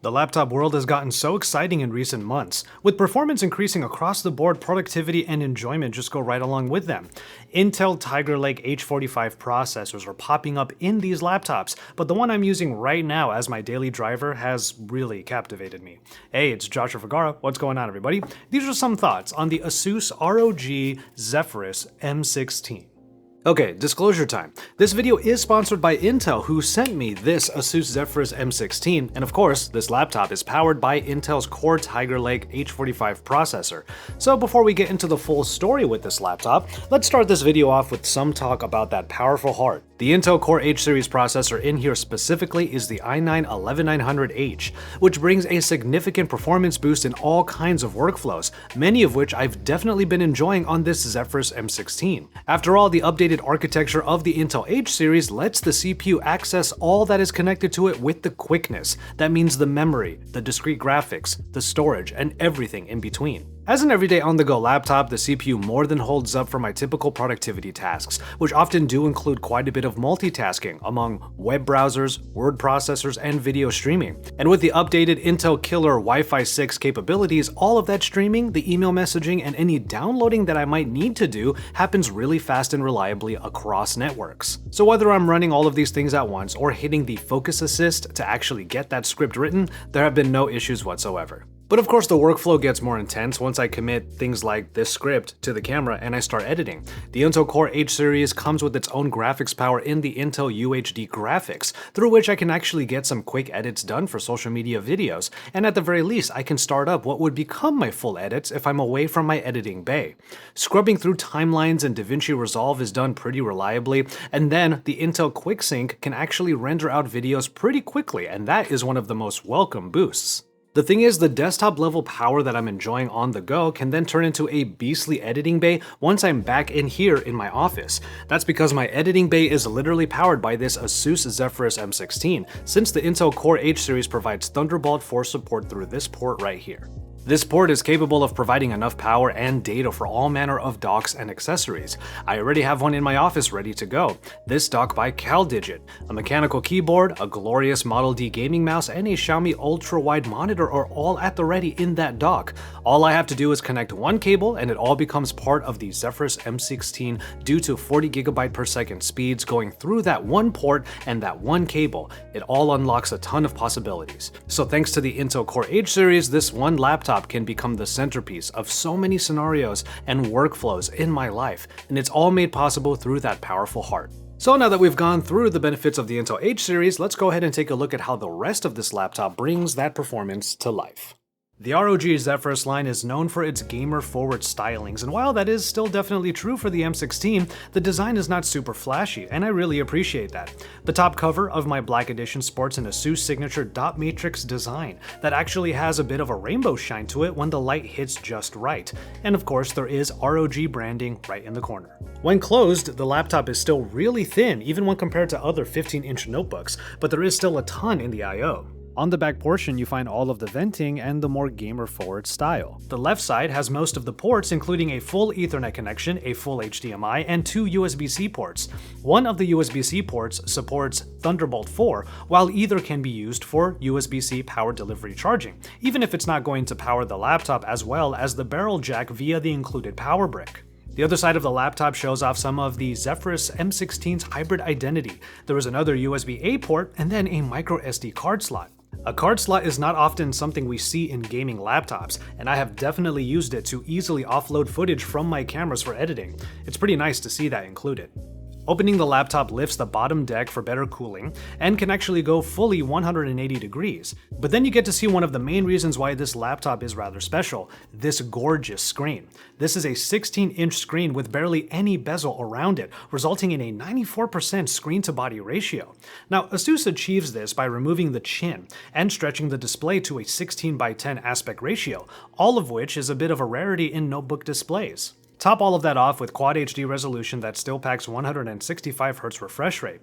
The laptop world has gotten so exciting in recent months. With performance increasing across the board, productivity and enjoyment just go right along with them. Intel Tiger Lake H45 processors are popping up in these laptops, but the one I'm using right now as my daily driver has really captivated me. Hey, it's Joshua Vergara. What's going on, everybody? These are some thoughts on the ASUS ROG Zephyrus M16. Okay, disclosure time. This video is sponsored by Intel, who sent me this ASUS Zephyrus M16, and of course, this laptop is powered by Intel's Core Tiger Lake H45 processor. So before we get into the full story with this laptop, let's start this video off with some talk about that powerful heart. The Intel Core H series processor in here specifically is the i9-11900H, which brings a significant performance boost in all kinds of workflows, many of which I've definitely been enjoying on this Zephyrus M16. After all, the updated architecture of the Intel H series lets the CPU access all that is connected to it with the quickness. That means the memory, the discrete graphics, the storage, and everything in between. As an everyday on-the-go laptop, the CPU more than holds up for my typical productivity tasks, which often do include quite a bit of multitasking among web browsers, word processors, and video streaming. And with the updated Intel Killer Wi-Fi 6 capabilities, all of that streaming, the email messaging, and any downloading that I might need to do happens really fast and reliably across networks. So whether I'm running all of these things at once or hitting the focus assist to actually get that script written, there have been no issues whatsoever. But of course, the workflow gets more intense once I commit things like this script to the camera and I start editing. The Intel Core H series comes with its own graphics power in the Intel UHD graphics, through which I can actually get some quick edits done for social media videos, and at the very least, I can start up what would become my full edits if I'm away from my editing bay. Scrubbing through timelines and DaVinci Resolve is done pretty reliably, and then the Intel QuickSync can actually render out videos pretty quickly, and that is one of the most welcome boosts. The thing is, the desktop level power that I'm enjoying on the go can then turn into a beastly editing bay once I'm back in here in my office. That's because my editing bay is literally powered by this ASUS Zephyrus M16, since the Intel Core H series provides Thunderbolt 4 support through this port right here. This port is capable of providing enough power and data for all manner of docks and accessories. I already have one in my office ready to go. This dock by CalDigit. A mechanical keyboard, a glorious Model D gaming mouse, and a Xiaomi ultra-wide monitor are all at the ready in that dock. All I have to do is connect one cable and it all becomes part of the Zephyrus M16 due to 40 GB per second speeds going through that one port and that one cable. It all unlocks a ton of possibilities. So thanks to the Intel Core H series, this one laptop can become the centerpiece of so many scenarios and workflows in my life, and it's all made possible through that powerful heart. So now that we've gone through the benefits of the Intel H series, let's go ahead and take a look at how the rest of this laptop brings that performance to life. The ROG Zephyrus line is known for its gamer-forward stylings, and while that is still definitely true for the M16, the design is not super flashy, and I really appreciate that. The top cover of my Black Edition sports an ASUS signature dot matrix design that actually has a bit of a rainbow shine to it when the light hits just right. And of course, there is ROG branding right in the corner. When closed, the laptop is still really thin, even when compared to other 15-inch notebooks, but there is still a ton in the I/O. On the back portion, you find all of the venting and the more gamer-forward style. The left side has most of the ports, including a full Ethernet connection, a full HDMI, and two USB-C ports. One of the USB-C ports supports Thunderbolt 4, while either can be used for USB-C power delivery charging, even if it's not going to power the laptop as well as the barrel jack via the included power brick. The other side of the laptop shows off some of the Zephyrus M16's hybrid identity. There is another USB-A port and then a micro SD card slot. A card slot is not often something we see in gaming laptops, and I have definitely used it to easily offload footage from my cameras for editing. It's pretty nice to see that included. Opening the laptop lifts the bottom deck for better cooling and can actually go fully 180 degrees. But then you get to see one of the main reasons why this laptop is rather special, this gorgeous screen. This is a 16-inch screen with barely any bezel around it, resulting in a 94% screen-to-body ratio. Now, ASUS achieves this by removing the chin and stretching the display to a 16:10 aspect ratio, all of which is a bit of a rarity in notebook displays. Top all of that off with Quad HD resolution that still packs 165Hz refresh rate.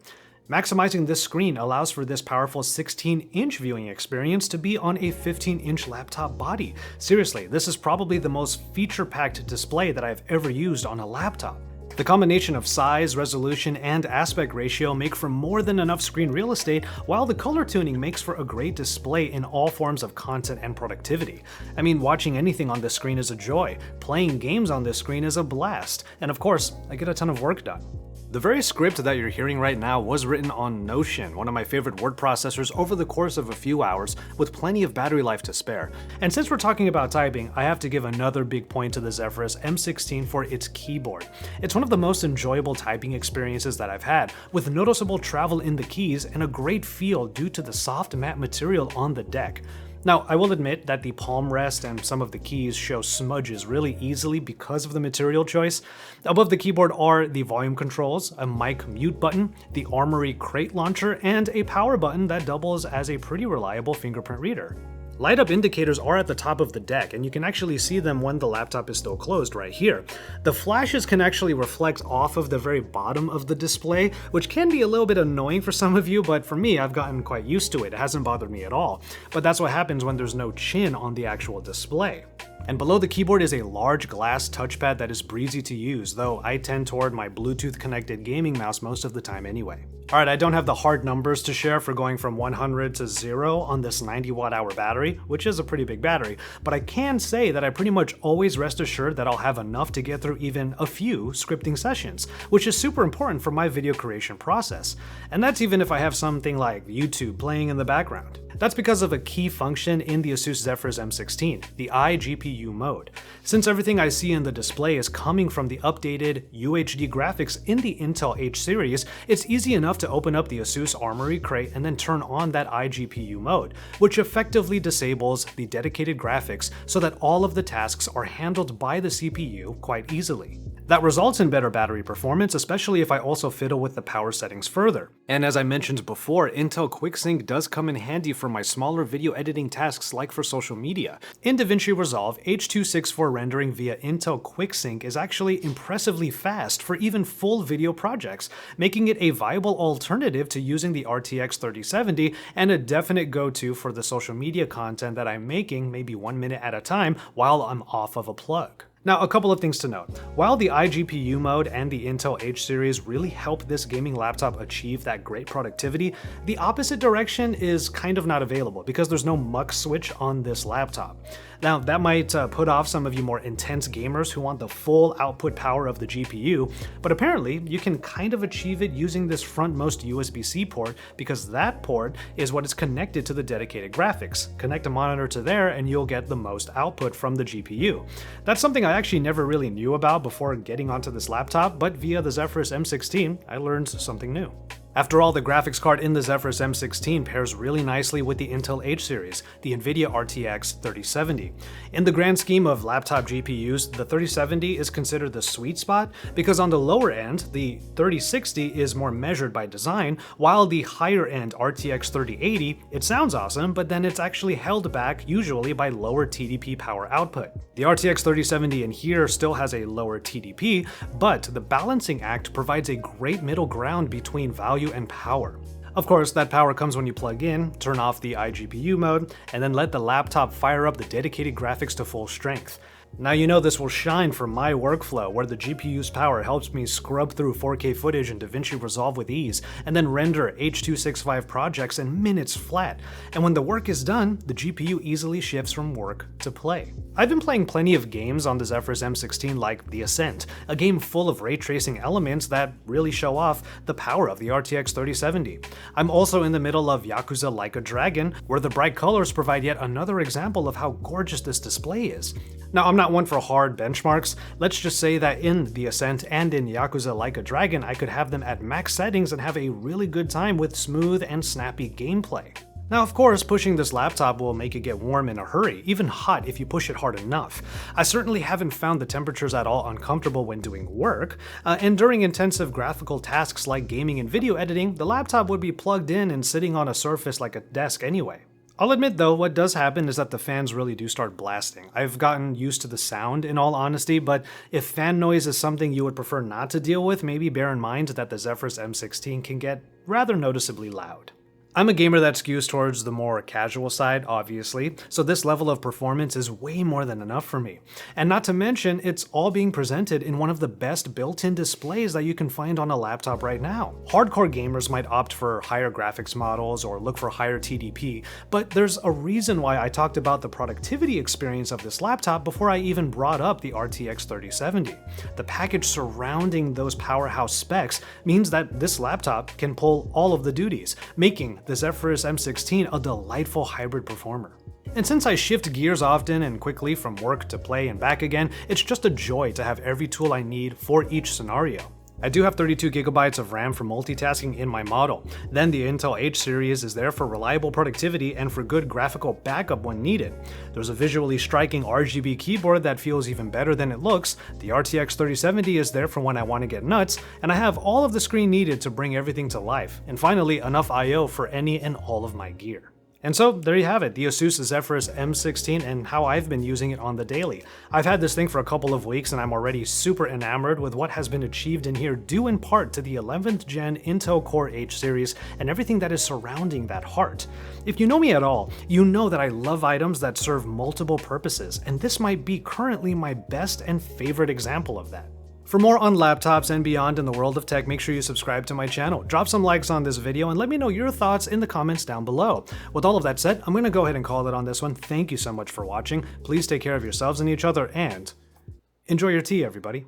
Maximizing this screen allows for this powerful 16-inch viewing experience to be on a 15-inch laptop body. Seriously, this is probably the most feature-packed display that I've ever used on a laptop. The combination of size, resolution, and aspect ratio make for more than enough screen real estate, while the color tuning makes for a great display in all forms of content and productivity. I mean, watching anything on this screen is a joy, playing games on this screen is a blast, and of course, I get a ton of work done. The very script that you're hearing right now was written on Notion, one of my favorite word processors, over the course of a few hours with plenty of battery life to spare. And since we're talking about typing, I have to give another big point to the Zephyrus M16 for its keyboard. It's one of the most enjoyable typing experiences that I've had, with noticeable travel in the keys and a great feel due to the soft matte material on the deck. Now, I will admit that the palm rest and some of the keys show smudges really easily because of the material choice. Above the keyboard are the volume controls, a mic mute button, the Armory crate launcher, and a power button that doubles as a pretty reliable fingerprint reader. Light up indicators are at the top of the deck, and you can actually see them when the laptop is still closed right here. The flashes can actually reflect off of the very bottom of the display, which can be a little bit annoying for some of you, but for me, I've gotten quite used to it. It hasn't bothered me at all. But that's what happens when there's no chin on the actual display. And below the keyboard is a large glass touchpad that is breezy to use, though I tend toward my Bluetooth connected gaming mouse most of the time anyway. Alright, I don't have the hard numbers to share for going from 100 to 0 on this 90 watt-hour battery, which is a pretty big battery, but I can say that I pretty much always rest assured that I'll have enough to get through even a few scripting sessions, which is super important for my video creation process. And that's even if I have something like YouTube playing in the background. That's because of a key function in the ASUS Zephyrus M16, the Igpu Mode. Since everything I see in the display is coming from the updated UHD graphics in the Intel H series, it's easy enough to open up the ASUS Armory crate and then turn on that Igpu Mode, which effectively disables the dedicated graphics so that all of the tasks are handled by the CPU quite easily. That results in better battery performance, especially if I also fiddle with the power settings further. And as I mentioned before, Intel QuickSync does come in handy for my smaller video editing tasks like for social media. In DaVinci Resolve, H.264 rendering via Intel QuickSync is actually impressively fast for even full video projects, making it a viable alternative to using the RTX 3070 and a definite go-to for the social media content that I'm making maybe 1 minute at a time while I'm off of a plug. Now, a couple of things to note. While the Igpu mode and the Intel H series really help this gaming laptop achieve that great productivity, the opposite direction is kind of not available because there's no mux switch on this laptop. Now, that might put off some of you more intense gamers who want the full output power of the GPU, but apparently you can kind of achieve it using this frontmost USB-C port because that port is what is connected to the dedicated graphics. Connect a monitor to there and you'll get the most output from the GPU. That's something I actually never really knew about before getting onto this laptop, but via the Zephyrus M16, I learned something new. After all, the graphics card in the Zephyrus M16 pairs really nicely with the Intel H series, the NVIDIA RTX 3070. In the grand scheme of laptop GPUs, the 3070 is considered the sweet spot because on the lower end, the 3060 is more measured by design, while the higher end RTX 3080, it sounds awesome, but then it's actually held back usually by lower TDP power output. The RTX 3070 in here still has a lower TDP, but the balancing act provides a great middle ground between value and power. Of course, that power comes when you plug in, turn off the Igpu mode, and then let the laptop fire up the dedicated graphics to full strength. Now you know this will shine for my workflow, where the GPU's power helps me scrub through 4K footage in DaVinci Resolve with ease, and then render H.265 projects in minutes flat. And when the work is done, the GPU easily shifts from work to play. I've been playing plenty of games on the Zephyrus M16 like The Ascent, a game full of ray tracing elements that really show off the power of the RTX 3070. I'm also in the middle of Yakuza Like a Dragon, where the bright colors provide yet another example of how gorgeous this display is. Now, I'm not one for hard benchmarks. Let's just say that in The Ascent and in Yakuza Like a Dragon, I could have them at max settings and have a really good time with smooth and snappy gameplay. Now, of course, pushing this laptop will make it get warm in a hurry, even hot if you push it hard enough. I certainly haven't found the temperatures at all uncomfortable when doing work, and during intensive graphical tasks like gaming and video editing, the laptop would be plugged in and sitting on a surface like a desk anyway. I'll admit though, what does happen is that the fans really do start blasting. I've gotten used to the sound in all honesty, but if fan noise is something you would prefer not to deal with, maybe bear in mind that the Zephyrus M16 can get rather noticeably loud. I'm a gamer that skews towards the more casual side, obviously, so this level of performance is way more than enough for me. And not to mention, it's all being presented in one of the best built-in displays that you can find on a laptop right now. Hardcore gamers might opt for higher graphics models or look for higher TDP, but there's a reason why I talked about the productivity experience of this laptop before I even brought up the RTX 3070. The package surrounding those powerhouse specs means that this laptop can pull all of the duties, making the Zephyrus M16 a delightful hybrid performer. And since I shift gears often and quickly from work to play and back again, it's just a joy to have every tool I need for each scenario. I do have 32GB of RAM for multitasking in my model. Then the Intel H series is there for reliable productivity and for good graphical backup when needed. There's a visually striking RGB keyboard that feels even better than it looks. The RTX 3070 is there for when I want to get nuts, and I have all of the screen needed to bring everything to life. And finally, enough I/O for any and all of my gear. And so there you have it, the ASUS Zephyrus M16 and how I've been using it on the daily. I've had this thing for a couple of weeks and I'm already super enamored with what has been achieved in here, due in part to the 11th gen Intel Core H series and everything that is surrounding that heart. If you know me at all, you know that I love items that serve multiple purposes, and this might be currently my best and favorite example of that. For more on laptops and beyond in the world of tech, make sure you subscribe to my channel, drop some likes on this video, and let me know your thoughts in the comments down below. With all of that said, I'm going to go ahead and call it on this one. Thank you so much for watching. Please take care of yourselves and each other, and enjoy your tea, everybody.